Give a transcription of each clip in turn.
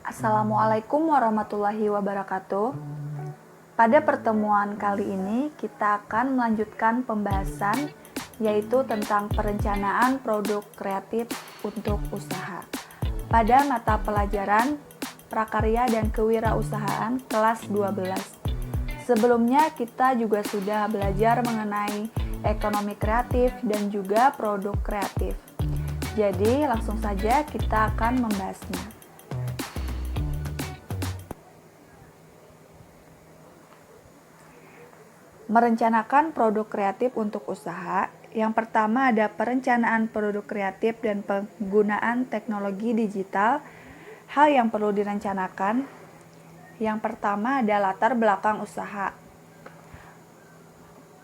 Assalamualaikum warahmatullahi wabarakatuh. Pada pertemuan kali ini kita akan melanjutkan pembahasan yaitu tentang perencanaan produk kreatif untuk usaha. Pada mata pelajaran Prakarya dan Kewirausahaan kelas 12. Sebelumnya kita juga sudah belajar mengenai ekonomi kreatif dan juga produk kreatif. Jadi langsung saja kita akan membahasnya. Merencanakan produk kreatif untuk usaha. Yang pertama ada perencanaan produk kreatif dan penggunaan teknologi digital. Hal yang perlu direncanakan. Yang pertama ada latar belakang usaha.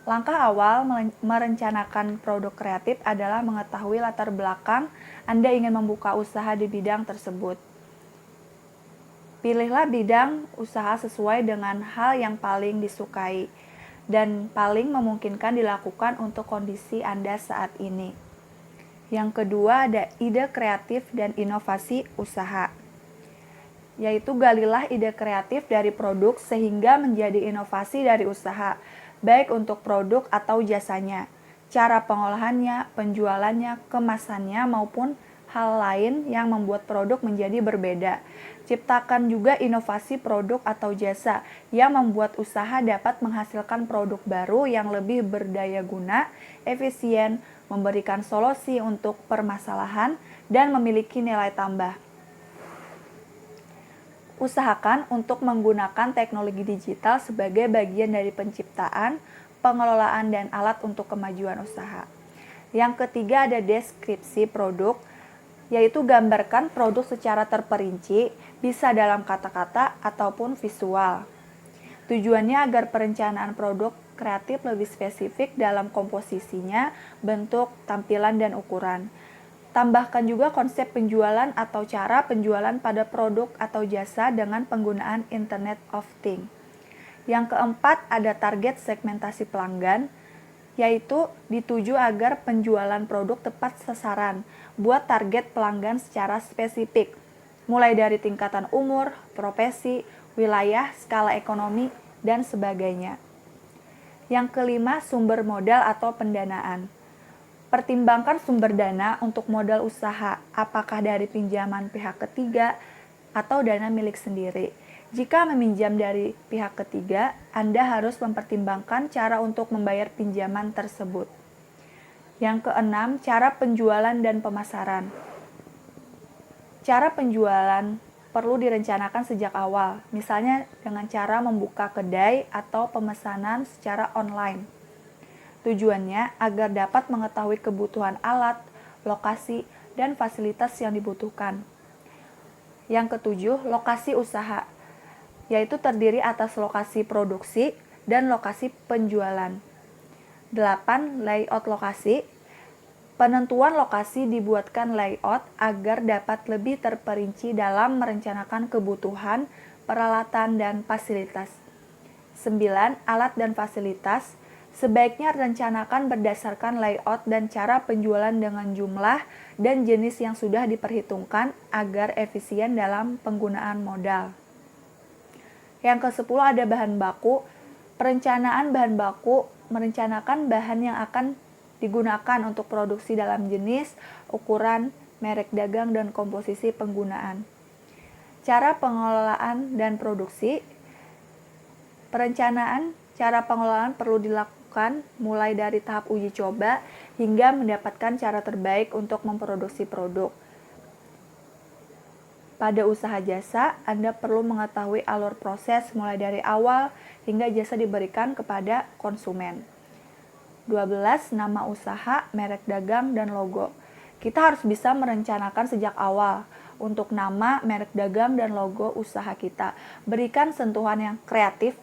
Langkah awal merencanakan produk kreatif adalah mengetahui latar belakang Anda ingin membuka usaha di bidang tersebut. Pilihlah bidang usaha sesuai dengan hal yang paling disukai dan paling memungkinkan dilakukan untuk kondisi Anda saat ini. Yang kedua ada ide kreatif dan inovasi usaha, yaitu galilah ide kreatif dari produk sehingga menjadi inovasi dari usaha, baik untuk produk atau jasanya, cara pengolahannya, penjualannya, kemasannya, maupun hal lain yang membuat produk menjadi berbeda. Ciptakan juga inovasi produk atau jasa yang membuat usaha dapat menghasilkan produk baru yang lebih berdaya guna, efisien, memberikan solusi untuk permasalahan, dan memiliki nilai tambah. Usahakan untuk menggunakan teknologi digital sebagai bagian dari penciptaan, pengelolaan, dan alat untuk kemajuan usaha. Yang ketiga ada deskripsi produk, yaitu gambarkan produk secara terperinci, bisa dalam kata-kata ataupun visual. Tujuannya agar perencanaan produk kreatif lebih spesifik dalam komposisinya, bentuk, tampilan, dan ukuran. Tambahkan juga konsep penjualan atau cara penjualan pada produk atau jasa dengan penggunaan Internet of Things. Yang keempat ada target segmentasi pelanggan, yaitu dituju agar penjualan produk tepat sasaran. Buat target pelanggan secara spesifik, mulai dari tingkatan umur, profesi, wilayah, skala ekonomi, dan sebagainya. Yang kelima, sumber modal atau pendanaan. Pertimbangkan sumber dana untuk modal usaha, apakah dari pinjaman pihak ketiga atau dana milik sendiri. Jika meminjam dari pihak ketiga, Anda harus mempertimbangkan cara untuk membayar pinjaman tersebut. Yang keenam, cara penjualan dan pemasaran. Cara penjualan perlu direncanakan sejak awal, misalnya dengan cara membuka kedai atau pemesanan secara online. Tujuannya agar dapat mengetahui kebutuhan alat, lokasi, dan fasilitas yang dibutuhkan. Yang ketujuh, lokasi usaha, yaitu terdiri atas lokasi produksi dan lokasi penjualan. 8. Layout lokasi. Penentuan lokasi dibuatkan layout agar dapat lebih terperinci dalam merencanakan kebutuhan, peralatan, dan fasilitas. 9. Alat dan fasilitas. Sebaiknya rencanakan berdasarkan layout dan cara penjualan dengan jumlah dan jenis yang sudah diperhitungkan agar efisien dalam penggunaan modal. Yang ke-10 ada bahan baku. Perencanaan bahan baku merencanakan bahan yang akan digunakan untuk produksi dalam jenis, ukuran, merek dagang, dan komposisi penggunaan. Cara pengelolaan dan produksi. Perencanaan cara pengelolaan perlu dilakukan mulai dari tahap uji coba hingga mendapatkan cara terbaik untuk memproduksi produk. Pada usaha jasa, Anda perlu mengetahui alur proses mulai dari awal hingga jasa diberikan kepada konsumen. 12. Nama usaha, merek dagang, dan logo. Kita harus bisa merencanakan sejak awal untuk nama, merek dagang, dan logo usaha kita. Berikan sentuhan yang kreatif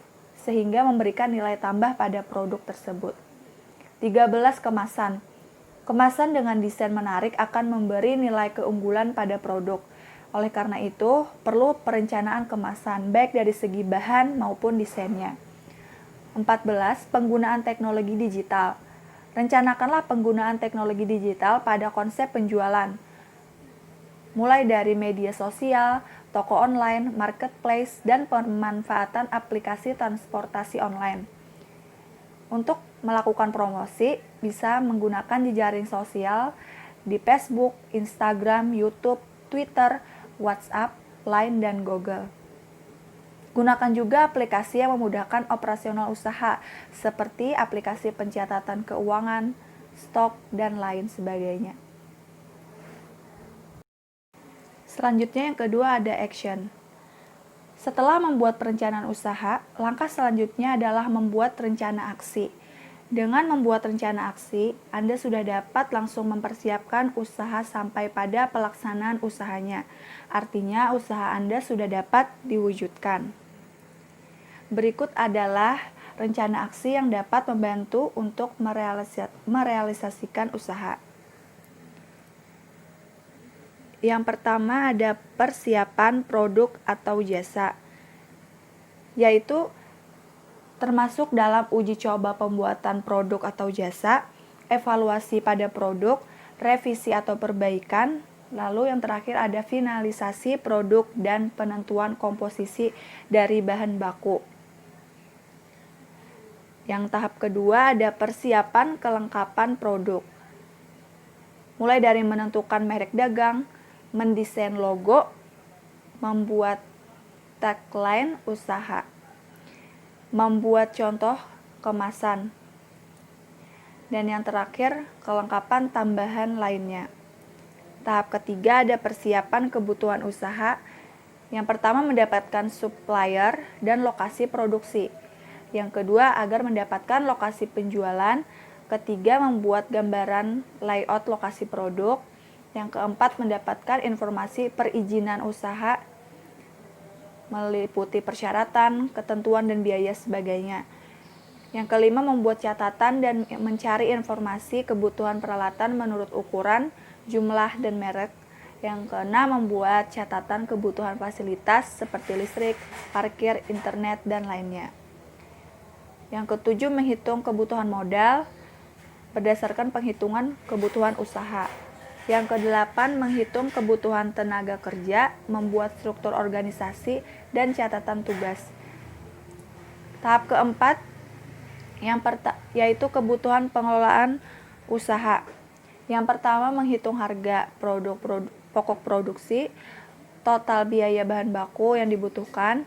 sehingga memberikan nilai tambah pada produk tersebut. 13. Kemasan. Kemasan dengan desain menarik akan memberi nilai keunggulan pada produk. Oleh karena itu, perlu perencanaan kemasan, baik dari segi bahan maupun desainnya. 14. Penggunaan teknologi digital. Rencanakanlah penggunaan teknologi digital pada konsep penjualan. mulai dari media sosial, toko online, marketplace, dan pemanfaatan aplikasi transportasi online. Untuk melakukan promosi, bisa menggunakan jejaring sosial di Facebook, Instagram, YouTube, Twitter, WhatsApp, Line, dan Google. Gunakan juga aplikasi yang memudahkan operasional usaha, seperti aplikasi pencatatan keuangan, stok, dan lain sebagainya. Selanjutnya yang kedua ada action. Setelah membuat perencanaan usaha, langkah selanjutnya adalah membuat rencana aksi. Dengan membuat rencana aksi, Anda sudah dapat langsung mempersiapkan usaha sampai pada pelaksanaan usahanya. Artinya, usaha Anda sudah dapat diwujudkan. Berikut adalah rencana aksi yang dapat membantu untuk merealisasikan usaha. Yang pertama ada persiapan produk atau jasa, yaitu termasuk dalam uji coba pembuatan produk atau jasa, evaluasi pada produk, revisi atau perbaikan, lalu yang terakhir ada finalisasi produk dan penentuan komposisi dari bahan baku. Yang tahap kedua ada persiapan kelengkapan produk, mulai dari menentukan merek dagang, mendesain logo, membuat tagline usaha, membuat contoh kemasan, dan yang terakhir kelengkapan tambahan lainnya. Tahap ketiga ada persiapan kebutuhan usaha. Yang pertama mendapatkan supplier dan lokasi produksi. Yang kedua agar mendapatkan lokasi penjualan. Ketiga membuat gambaran layout lokasi produk. Yang keempat, mendapatkan informasi perizinan usaha, meliputi persyaratan, ketentuan, dan biaya sebagainya. Yang kelima, membuat catatan dan mencari informasi kebutuhan peralatan menurut ukuran, jumlah, dan merek. Yang keenam, membuat catatan kebutuhan fasilitas seperti listrik, parkir, internet, dan lainnya. Yang ketujuh, menghitung kebutuhan modal berdasarkan penghitungan kebutuhan usaha. Yang kedelapan, menghitung kebutuhan tenaga kerja, membuat struktur organisasi, dan catatan tugas. Tahap keempat, yaitu kebutuhan pengelolaan usaha. Yang pertama, menghitung harga pokok produksi, total biaya bahan baku yang dibutuhkan,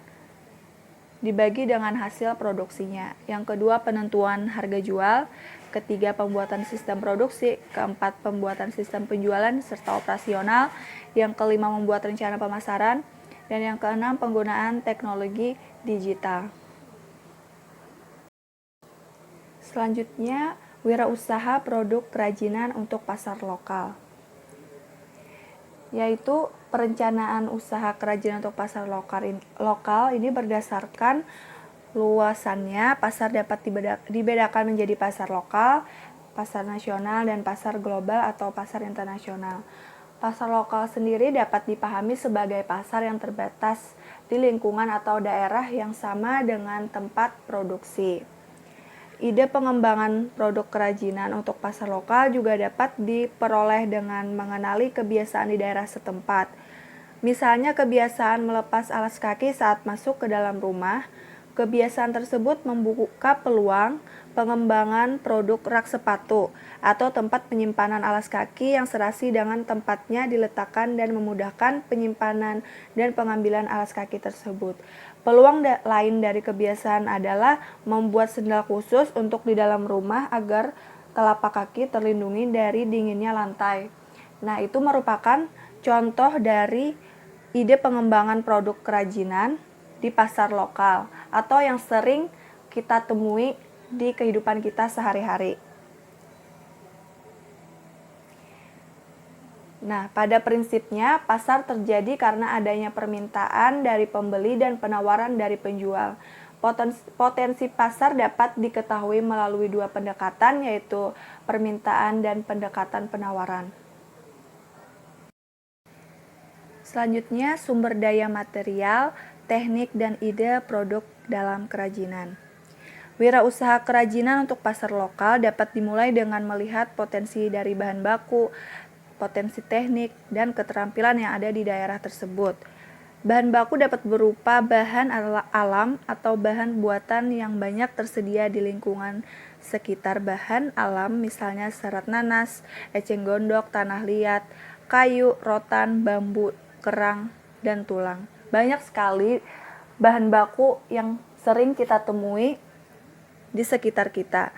dibagi dengan hasil produksinya. Yang kedua, penentuan harga jual. Ketiga, pembuatan sistem produksi. Keempat, pembuatan sistem penjualan serta operasional. Yang kelima, membuat rencana pemasaran. Dan yang keenam, penggunaan teknologi digital. Selanjutnya, wirausaha produk kerajinan untuk pasar lokal, yaitu perencanaan usaha kerajinan untuk pasar lokal ini berdasarkan luasannya. Pasar dapat dibedakan menjadi pasar lokal, pasar nasional, dan pasar global atau pasar internasional. Pasar lokal sendiri dapat dipahami sebagai pasar yang terbatas di lingkungan atau daerah yang sama dengan tempat produksi. Ide pengembangan produk kerajinan untuk pasar lokal juga dapat diperoleh dengan mengenali kebiasaan di daerah setempat. Misalnya kebiasaan melepas alas kaki saat masuk ke dalam rumah. Kebiasaan tersebut membuka peluang pengembangan produk rak sepatu atau tempat penyimpanan alas kaki yang serasi dengan tempatnya diletakkan dan memudahkan penyimpanan dan pengambilan alas kaki tersebut. Peluang lain dari kebiasaan adalah membuat sendal khusus untuk di dalam rumah agar telapak kaki terlindungi dari dinginnya lantai. Nah, itu merupakan contoh dari ide pengembangan produk kerajinan di pasar lokal atau yang sering kita temui di kehidupan kita sehari-hari. Nah, pada prinsipnya pasar terjadi karena adanya permintaan dari pembeli dan penawaran dari penjual. Potensi pasar dapat diketahui melalui dua pendekatan, yaitu permintaan dan pendekatan penawaran. Selanjutnya, sumber daya material, teknik, dan ide produk dalam kerajinan. Wirausaha kerajinan untuk pasar lokal dapat dimulai dengan melihat potensi dari bahan baku, potensi teknik, dan keterampilan yang ada di daerah tersebut. Bahan baku dapat berupa bahan alam atau bahan buatan yang banyak tersedia di lingkungan sekitar. Bahan alam misalnya serat nanas, eceng gondok, tanah liat, kayu, rotan, bambu, kerang, dan tulang. Banyak sekali bahan baku yang sering kita temui di sekitar kita.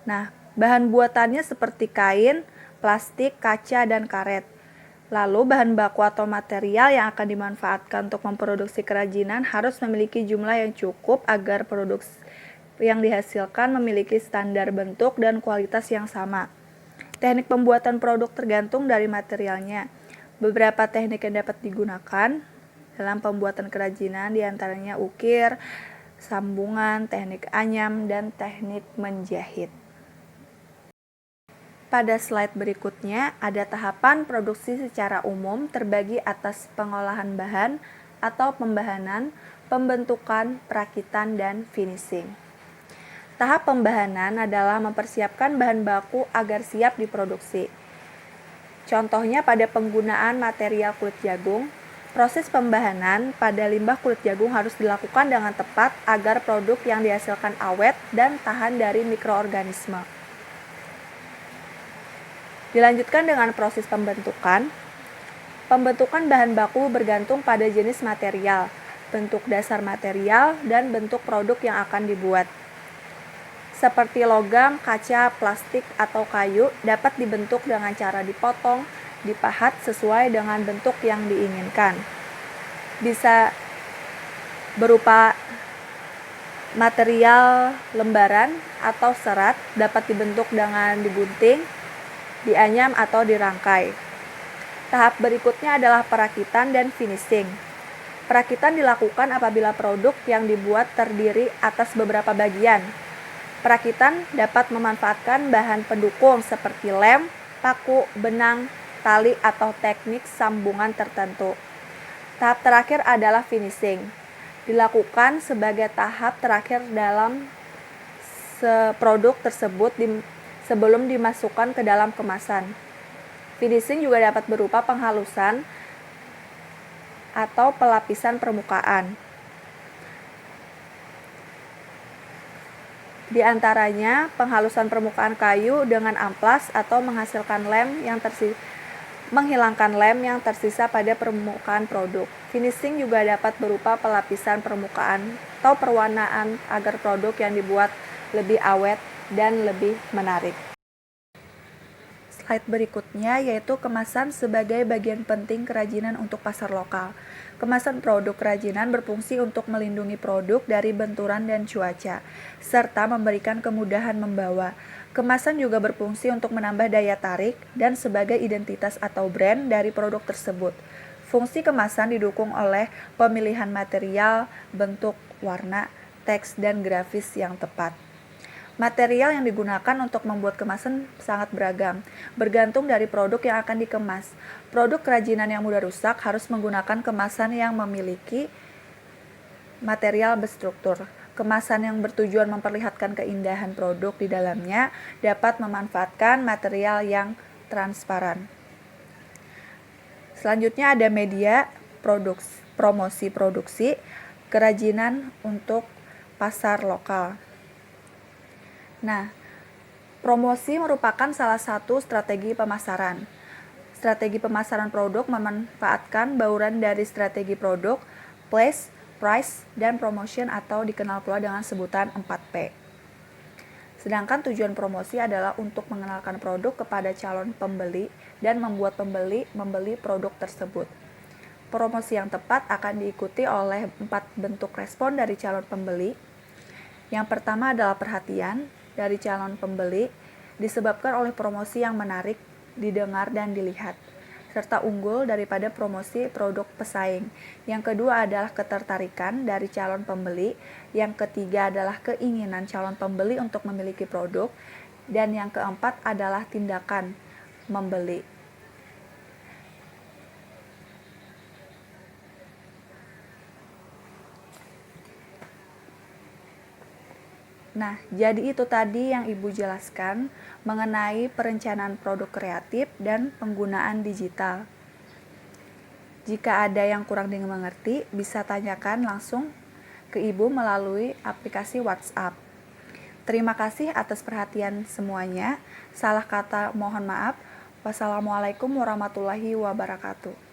Nah, bahan buatannya seperti kain, plastik, kaca, dan karet. Lalu bahan baku atau material yang akan dimanfaatkan untuk memproduksi kerajinan harus memiliki jumlah yang cukup agar produk yang dihasilkan memiliki standar bentuk dan kualitas yang sama. Teknik pembuatan produk tergantung dari materialnya. Beberapa teknik yang dapat digunakan dalam pembuatan kerajinan diantaranya ukir, sambungan, teknik anyam, dan teknik menjahit. Pada slide berikutnya ada tahapan produksi secara umum terbagi atas pengolahan bahan atau pembahanan, pembentukan, perakitan, dan finishing. Tahap pembahanan adalah mempersiapkan bahan baku agar siap diproduksi. Contohnya pada penggunaan material kulit jagung, proses pembahanan pada limbah kulit jagung harus dilakukan dengan tepat agar produk yang dihasilkan awet dan tahan dari mikroorganisme. Dilanjutkan dengan proses pembentukan. Pembentukan bahan baku bergantung pada jenis material, bentuk dasar material, dan bentuk produk yang akan dibuat. Seperti logam, kaca, plastik, atau kayu dapat dibentuk dengan cara dipotong, dipahat sesuai dengan bentuk yang diinginkan. Bisa berupa material lembaran atau serat, dapat dibentuk dengan digunting, dianyam atau dirangkai. Tahap berikutnya adalah perakitan dan finishing. Perakitan dilakukan apabila produk yang dibuat terdiri atas beberapa bagian. Perakitan dapat memanfaatkan bahan pendukung seperti lem, paku, benang, tali, atau teknik sambungan tertentu. Tahap terakhir adalah finishing. Dilakukan sebagai tahap terakhir dalam produk tersebut sebelum dimasukkan ke dalam kemasan. Finishing juga dapat berupa penghalusan atau pelapisan permukaan. Di antaranya penghalusan permukaan kayu dengan amplas atau menghilangkan lem yang tersisa pada permukaan produk. Finishing juga dapat berupa pelapisan permukaan atau perwarnaan agar produk yang dibuat lebih awet dan lebih menarik. Slide berikutnya yaitu kemasan sebagai bagian penting kerajinan untuk pasar lokal. Kemasan produk kerajinan berfungsi untuk melindungi produk dari benturan dan cuaca, serta memberikan kemudahan membawa. Kemasan juga berfungsi untuk menambah daya tarik dan sebagai identitas atau brand dari produk tersebut. Fungsi kemasan didukung oleh pemilihan material, bentuk, warna, teks, dan grafis yang tepat. Material yang digunakan untuk membuat kemasan sangat beragam, bergantung dari produk yang akan dikemas. Produk kerajinan yang mudah rusak harus menggunakan kemasan yang memiliki material berstruktur. Kemasan yang bertujuan memperlihatkan keindahan produk di dalamnya dapat memanfaatkan material yang transparan. Selanjutnya ada media promosi produksi kerajinan untuk pasar lokal. Nah, promosi merupakan salah satu strategi pemasaran. Strategi pemasaran produk memanfaatkan bauran dari strategi produk, place, price, dan promotion atau dikenal pula dengan sebutan 4P. Sedangkan tujuan promosi adalah untuk mengenalkan produk kepada calon pembeli dan membuat pembeli membeli produk tersebut. Promosi yang tepat akan diikuti oleh 4 bentuk respon dari calon pembeli. Yang pertama adalah perhatian dari calon pembeli disebabkan oleh promosi yang menarik, didengar, dan dilihat, serta unggul daripada promosi produk pesaing. Yang kedua adalah ketertarikan dari calon pembeli. Yang ketiga adalah keinginan calon pembeli untuk memiliki produk. Dan yang keempat adalah tindakan membeli. Nah, jadi itu tadi yang Ibu jelaskan mengenai perencanaan produk kreatif dan penggunaan digital. Jika ada yang kurang dimengerti, bisa tanyakan langsung ke Ibu melalui aplikasi WhatsApp. Terima kasih atas perhatian semuanya. Salah kata mohon maaf. Wassalamualaikum warahmatullahi wabarakatuh.